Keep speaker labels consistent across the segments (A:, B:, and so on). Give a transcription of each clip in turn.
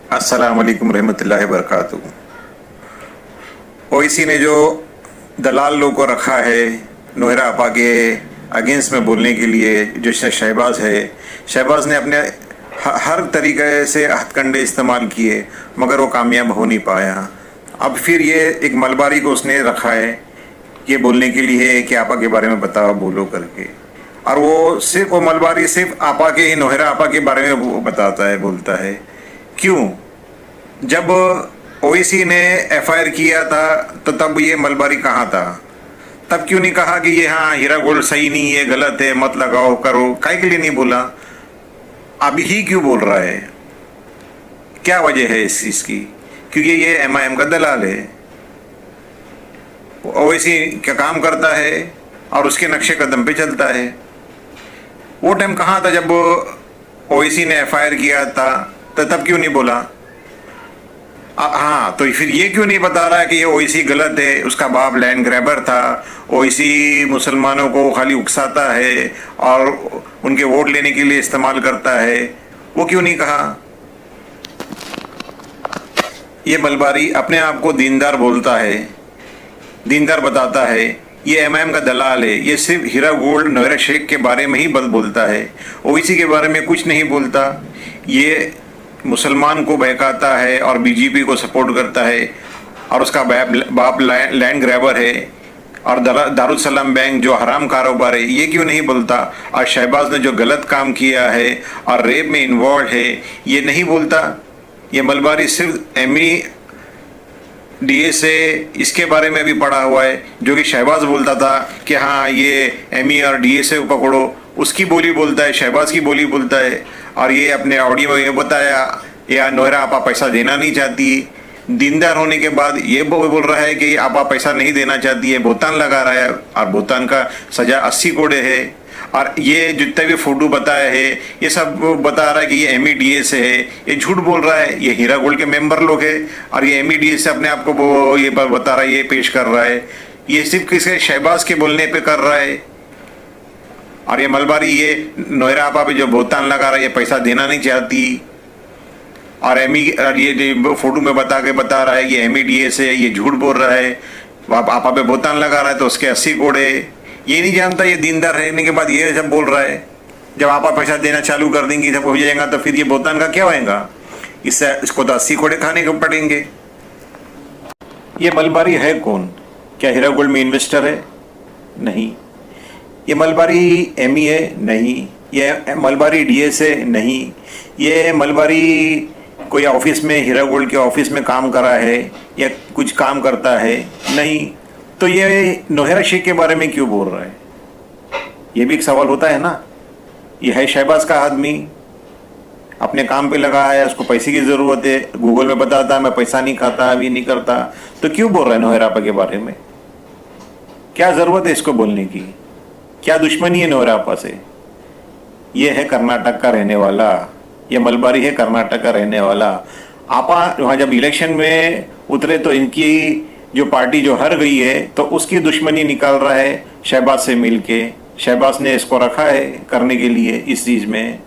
A: अस्सलाम वालेकुम रहमतुल्लाहि व बरकातुहू। ओवैसी ने जो दलाल लोग को रखा है नोहरा आपा के अगेंस्ट में बोलने के लिए, जो शहबाज है, शहबाज ने अपने हर तरीके से हथकंडे इस्तेमाल किए मगर वो कामयाब हो नहीं पाया। अब फिर ये एक मलबारी को उसने रखा है ये बोलने के लिए कि आपा के बारे में बताओ बोलो करके, और वो सिर्फ वो मलबारी सिर्फ आपा के नोहरा आपा के बारे में बताता है, बोलता है। क्यों? जब ओवैसी ने एफआईआर किया था तो तब ये मलबारी कहाँ था? तब क्यों नहीं कहा कि ये हाँ हीरा गोल्ड सही नहीं है, गलत है, मत लगाओ करो? काहे के लिए नहीं बोला? अभी ही क्यों बोल रहा है? क्या वजह है इस चीज की? क्योंकि ये एमआईएम का दलाल है, ओवैसी क्या काम करता है और उसके नक्शे कदम पे चलता है। वो टाइम कहाँ था जब ओवैसी ने एफआईआर किया था? तो तब क्यों नहीं बोला? हाँ, तो फिर ये क्यों नहीं बता रहा है कि ये ओवैसी गलत है, उसका बाप लैंड ग्रैबर था, ओवैसी मुसलमानों को खाली उकसाता है और उनके वोट लेने के लिए इस्तेमाल करता है? वो क्यों नहीं कहा? ये मलबारी अपने आप को दीनदार बोलता है, दीनदार बताता है, ये एमआईएम का दलाल है, ये सिर्फ हीरा गोल्ड नोहरा शेख के बारे में ही बोलता है, ओवैसी के बारे में कुछ नहीं बोलता। ये मुसलमान को बहकाता है और बीजेपी को सपोर्ट करता है और उसका बाप लैंड ग्रैबर है, और दारुसलाम बैंक जो हराम कारोबार है ये क्यों नहीं बोलता? और शहबाज ने जो गलत काम किया है और रेप में इन्वॉल्व है ये नहीं बोलता। ये मलबारी सिर्फ डीए से इसके बारे में भी पढ़ा हुआ है, जो कि शहबाज बोलता था कि हाँ ये एमई और डीए से पकड़ो, उसकी बोली बोलता है, शहबाज की बोली बोलता है। और ये अपने ऑडियो में बताया या नोहरा आपा पैसा देना नहीं चाहती, दीनदार होने के बाद ये बोल रहा है कि आपा पैसा नहीं देना चाहती है, बोतान लगा रहा है, और बोतान का सजा 80 कोड़े है। और ये जितने भी फोटो बताया है ये सब बता रहा है कि ये एमईडीए से है, ये झूठ बोल रहा है, ये हीरा गोल्ड के मेंबर लोग है और ये एमईडीए से अपने आप को ये बता रहा है, ये पेश कर रहा है, ये सिर्फ किसी शहबाज के बोलने पे कर रहा है। और ये मलबारी ये नोहरा आपा पे जो बोतान लगा रहा है, ये पैसा देना नहीं चाहती, और ये फोटो में बता रहा है ये एमईडीए से, ये झूठ बोल रहा है, आपा पे बोतान लगा रहा है तो उसके 80 कोड़े। ये नहीं जानता ये दीनदार रहने के बाद ये सब बोल रहा है। जब आपा पैसा देना चालू कर देंगी, सब हो जाएगा, तो फिर ये बोतान का क्या होएगा? इसको तो 80 कोड़े खाने को पड़ेंगे। ये मलबारी है कौन? क्या हीरा गोल्ड में इन्वेस्टर है? नहीं। ये मलबारी एमई है? नहीं। ये मलबारी डीएस है? नहीं। ये मलबारी कोई ऑफिस में हीरा गोल्ड के ऑफिस में काम करा है या कुछ काम करता है? नहीं। तो ये नोहरा शेख के बारे में क्यों बोल रहा है? ये भी एक सवाल होता है ना। ये है शहबाज का आदमी, अपने काम पे लगा है, उसको पैसे की जरूरत है, गूगल में बताता है मैं पैसा नहीं खाता, अभी नहीं करता, तो क्यों बोल रहा है नोहरा आपा के बारे में? क्या जरूरत है इसको बोलने की? क्या दुश्मनी है नोहरा आपा से? ये है कर्नाटक का रहने वाला, ये मलबारी है कर्नाटक का रहने वाला। आपा वहाँ जब इलेक्शन में उतरे तो इनकी जो पार्टी जो हार गई है तो उसकी दुश्मनी निकाल रहा है शहबाज से मिलके। शहबाज ने इसको रखा है करने के लिए इस चीज में।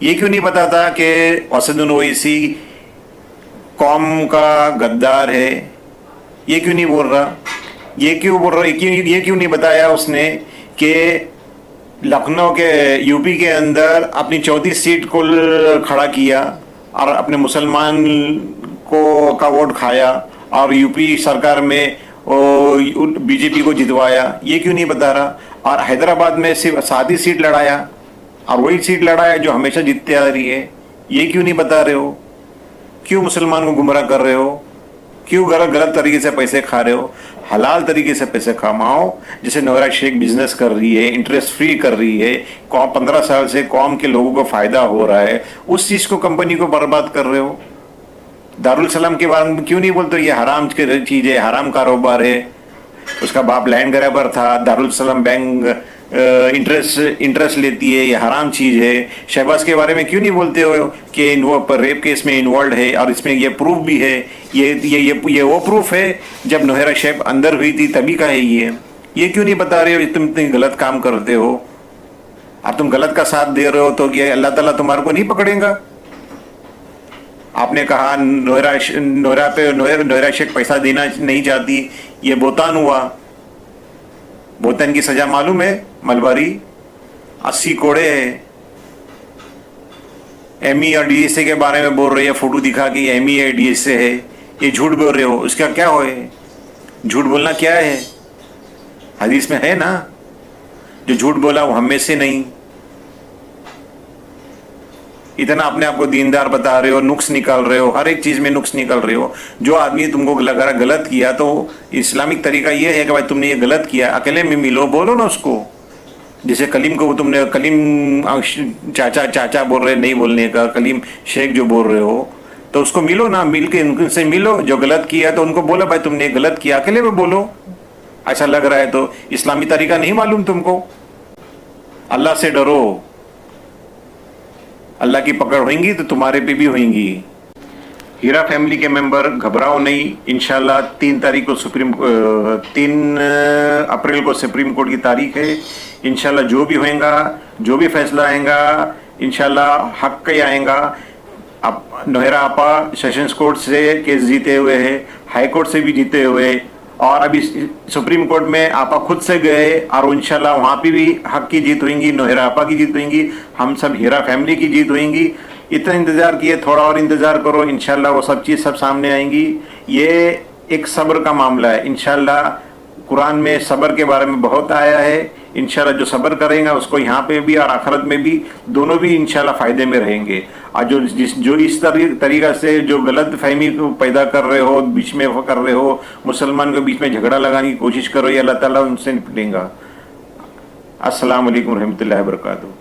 A: ये क्यों नहीं बताता कि असदुद्दीन ओवैसी कौम का गद्दार है? ये क्यों नहीं बोल रहा? ये क्यों बोल रहा? ये क्यों नहीं बताया उसने कि लखनऊ के यूपी के अंदर अपनी 34 सीट को खड़ा किया और अपने मुसलमान को का वोट खाया और यूपी सरकार में बीजेपी को जितवाया? ये क्यों नहीं बता रहा? और हैदराबाद में सिर्फ 7 ही सीट लड़ाया और वही सीट लड़ाया जो हमेशा जीतते आ रही है। ये क्यों नहीं बता रहे हो? क्यों मुसलमान को गुमराह कर रहे हो? क्यों गलत तरीके से पैसे खा रहे हो? हलाल तरीके से पैसे कमाओ, जैसे नोहरा शेख बिजनेस कर रही है, इंटरेस्ट फ्री कर रही है, 15 साल से कौम के लोगों को फायदा हो रहा है, उस चीज को कंपनी को बर्बाद कर रहे हो। दारुसलाम के बारे में क्यों नहीं बोलते? ये हराम की चीज है, हराम कारोबार है, उसका बाप लैंड ग्रैबर था, दारुसलाम बैंक इंटरेस्ट लेती है, ये हराम चीज है। शहबाज के बारे में क्यों नहीं बोलते हो कि वो रेप केस में इन्वॉल्व है और इसमें ये प्रूफ भी है? ये वो प्रूफ है जब नोहरा शेख अंदर हुई थी तभी का है ये क्यों नहीं बता रहे हो? तुम इतने गलत काम करते हो, अब तुम गलत का साथ दे रहे हो तो क्या अल्लाह ताला तुम्हारे को नहीं पकड़ेगा? आपने कहा नोहरा शेख पैसा देना नहीं चाहती, ये बोतान हुआ। बोतान की सजा मालूम है? मलबारी 80 कोड़े है। एमई और डीएसए के बारे में बोल रही है, फोटो दिखा के एमई है डीएसए है, ये झूठ बोल रहे हो। उसका क्या हो है? झूठ बोलना क्या है? हदीस में है ना, जो झूठ बोला वो हम में से नहीं। इतना अपने आप को दीनदार बता रहे हो, नुक्स निकाल रहे हो, हर एक चीज में नुक्स निकाल रहे हो। जो आदमी तुमको लगा रहा गलत किया, तो इस्लामिक तरीका ये है कि भाई तुमने ये गलत किया, अकेले में मिलो, बोलो ना उसको। जैसे कलीम को तुमने कलीम चाचा चाचा बोल रहे, नहीं बोलने का, कलीम शेख जो बोल रहे हो, तो उसको मिलो ना, मिल के उनसे मिलो। जो गलत किया तो उनको बोलो भाई तुमने गलत किया, अकेले में बोलो। ऐसा लग रहा है तो इस्लामी तरीका नहीं मालूम तुमको। अल्लाह से डरो, अल्लाह की पकड़ होगी तो तुम्हारे पे भी होंगी। हीरा फैमिली के मेंबर घबराओ नहीं, इंशाल्लाह 3 अप्रैल को सुप्रीम कोर्ट की तारीख है। इंशाल्लाह जो भी होएगा, जो भी फैसला आएगा, इंशाल्लाह हक का ही आएगा। अब नोहरा आपा सेशंस कोर्ट से केस जीते हुए है, हाई कोर्ट से भी जीते हुए, और अभी सुप्रीम कोर्ट में आपा खुद से गए, और इंशाल्लाह वहाँ पे भी हक की जीत होगी, नोहरा आपा की जीत होगी, हम सब हीरा फैमिली की जीत होगी। इतना इंतज़ार किए, थोड़ा और इंतज़ार करो, इंशाल्लाह वो सब चीज़ सब सामने आएंगी। ये एक सब्र का मामला है। इंशाल्लाह कुरान में सब्र के बारे में बहुत आया है। इंशाल्लाह जो सब्र करेगा उसको यहाँ पे भी और आखिरत में भी, दोनों भी इंशाल्लाह फ़ायदे में रहेंगे। और जो इस तरीका से जो गलत फहमी को पैदा कर रहे हो, बीच में कर रहे हो, मुसलमान के बीच में झगड़ा लगाने की कोशिश करो, ये अल्लाह ताला उनसे निपटेगा। अस्सलाम वालेकुम रहमतुल्लाहि व बरकातहू।